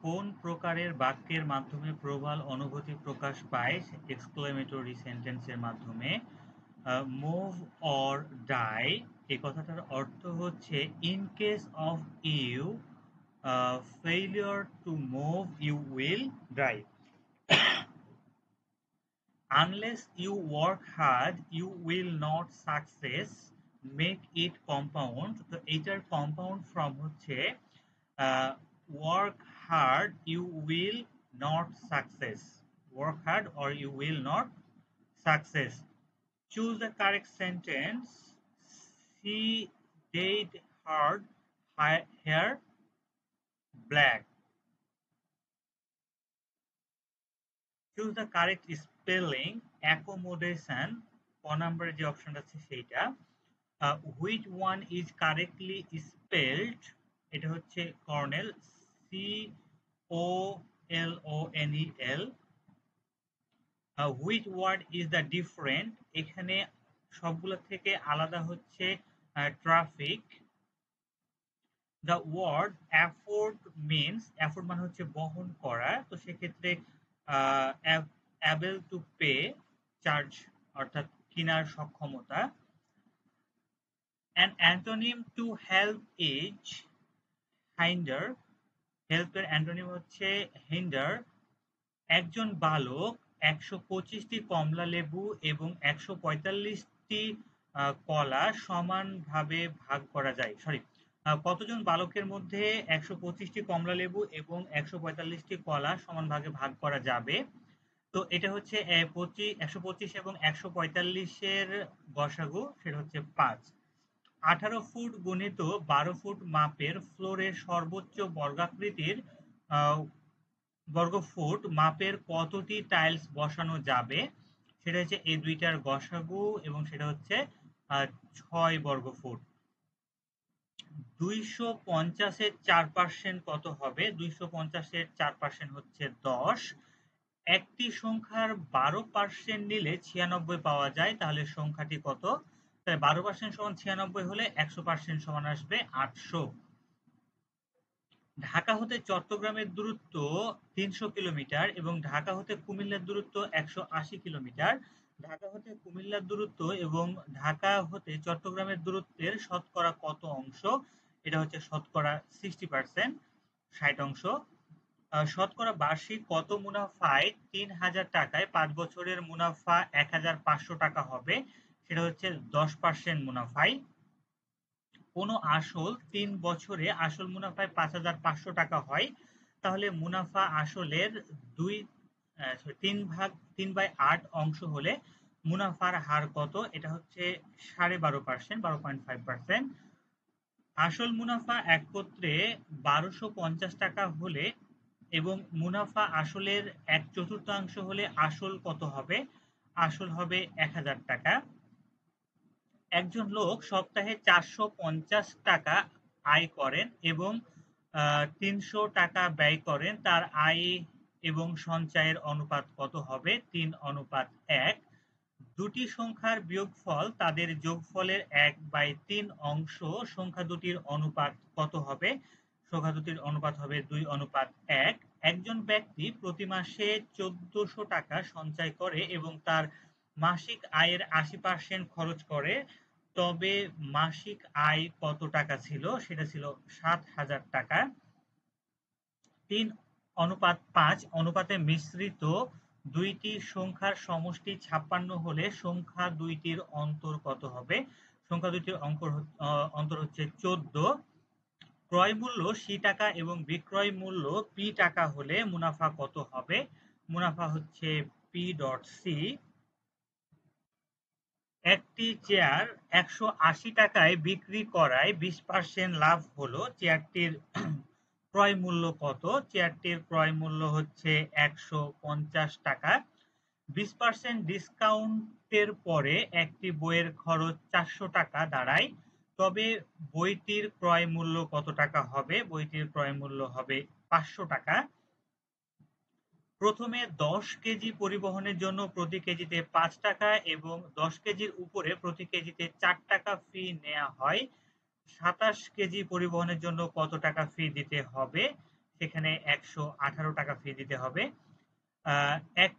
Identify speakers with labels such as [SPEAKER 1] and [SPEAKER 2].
[SPEAKER 1] কোন প্রকারের বাক্যের মাধ্যমে প্রবাল অনুভূতি প্রকাশ পায় এক্সক্লেমেটরি সেন্টেন্সের মাধ্যমে? মুভ অর ডাই এই কথাটার অর্থ হচ্ছে in case of you failure to move you will die. Unless you work hard you will not success, make it compound. তো এইটার কম্পাউন্ড ফর্ম হচ্ছে work hard you will not success. Work hard or you will not success. Choose the correct sentence. She dyed her hair black. Choose the correct spelling. Accommodation ক নম্বরের যে option আছে সেইটা। which one is correctly spelled? এটা হচ্ছে colonel, COLONEL. which word is the different? এখানে সবগুলো থেকে আলাদা হচ্ছে traffic. the word afford means, afford মানে হচ্ছে বহন করা, তো সেক্ষেত্রে able to pay, চার্জ অর্থাৎ কেনার সক্ষমতা। an antonym to help is hinder. হেল্পের অ্যান্টোনিম হচ্ছে হিন্ডার। একজন বালক ১২৫টি কমলা লেবু এবং ১৪৫টি কলা সমানভাবে ভাগ করা যায়। কতজন বালকের মধ্যে ১২৫টি কমলা লেবু এবং ১৪৫টি কলা সমান ভাগে ভাগ করা যাবে? তো এটা হচ্ছে ১২৫ এবং ১৪৫ গসাগু, সেটা হচ্ছে ৫। ১৮ ফুট গুণিত ১২ ফুট মাপের ফ্লোরে সর্বোচ্চ বর্গফুট মাপের কতটি টাইলস বসানো যাবে? সেটা হচ্ছে এই দুইটার গসাগু এবং সেটা হচ্ছে ৬ বর্গফুট। ২৫০-এর ৪% কত হবে? ২৫০-এর ৪% হচ্ছে ১০। একটি সংখ্যার ১২% নিলে ৯৬ পাওয়া যায়, তাহলে সংখ্যাটি কত? তাই ১২% সমান ৯৬ হলে ১০০% সমান আসবে ৮০০। ঢাকা হতে চট্টগ্রামের দূরত্ব ৩০০ কিলোমিটার এবং ঢাকা হতে কুমিল্লার দূরত্ব ১৮০ কিলোমিটার। ঢাকা হতে কুমিল্লার দূরত্ব এবং ঢাকা হতে চট্টগ্রামের দূরত্বের শতকরা কত অংশ? এটা হচ্ছে শতকরা 60%, ৬০ অংশ। শতকরা বার্ষিক কত মুনাফায় ৩,০০০ টাকায় ৫ বছরের মুনাফা ১,৫০০ টাকা হবে? সেটা হচ্ছে ১০% মুনাফায়। কোনো আসল ৩ বছরে আসল মুনাফায় ৫,৫০০ টাকা হয়, তাহলে মুনাফা আসলের ৩/৮ অংশ হলে মুনাফার হার কত? এটা হচ্ছে ১২.৫%, ১২.৫%। আসল মুনাফা একত্রে ১২৫০ টাকা হলে এবং মুনাফা আসলের ১/৪ হলে আসল কত হবে? আসল হবে ১,০০০ টাকা। একজন লোক সপ্তাহে ৪৫০ টাকা আয় করেন এবং ৩০০ টাকা ব্যয় করেন, তার আয় এবং সঞ্চয়ের অনুপাত কত হবে? ৩:১। দুটি সংখ্যার বিয়োগফল তাদের যোগফলের ১/৩ অংশ, সংখ্যা দুটির অনুপাত কত হবে? সংখ্যা দুটির অনুপাত হবে ২:১। একজন ব্যক্তি প্রতি মাসে ১৪০০ টাকা সঞ্চয় করে এবং তার মাসিক আয়ের ৮০% খরচ করে, তবে মাসিক আয় কত টাকা ছিল? সেটা ছিল ৭,০০০ টাকা। ৩:৫ অনুপাতে মিশ্রিত দুইটি সংখ্যার সমষ্টি ৫৬ হলে সংখ্যা দুইটির অন্তর কত হবে? সংখ্যা দুইটির অন্তর হচ্ছে ১৪। ক্রয় মূল্য সি টাকা এবং বিক্রয় মূল্য পি টাকা হলে মুনাফা কত হবে? মুনাফা হচ্ছে P.C। একটি চেয়ার ১৮০ টাকায় বিক্রি করায় ২০% লাভ হলো, চেয়ারটির ক্রয় মূল্য কত? চেয়ারটির ক্রয় মূল্য হচ্ছে ১৫০ টাকা। ২০% ডিসকাউন্টের পরে একটি বইয়ের খরচ ৪০০ টাকা দাঁড়ায়, তবে বইটির ক্রয় মূল্য কত টাকা হবে? বইটির ক্রয় মূল্য হবে ৫০০ টাকা। প্রথমে ১০ কেজি পরিবহনের জন্য প্রতি কেজিতে ৫ টাকা এবং ১০ কেজির উপরে প্রতি কেজিতে ৪ টাকা ফি নেওয়া হয়। ২৭ কেজি পরিবহনের জন্য কত টাকা ফি দিতে হবে? সেখানে 118 টাকা ফি দিতে হবে। এক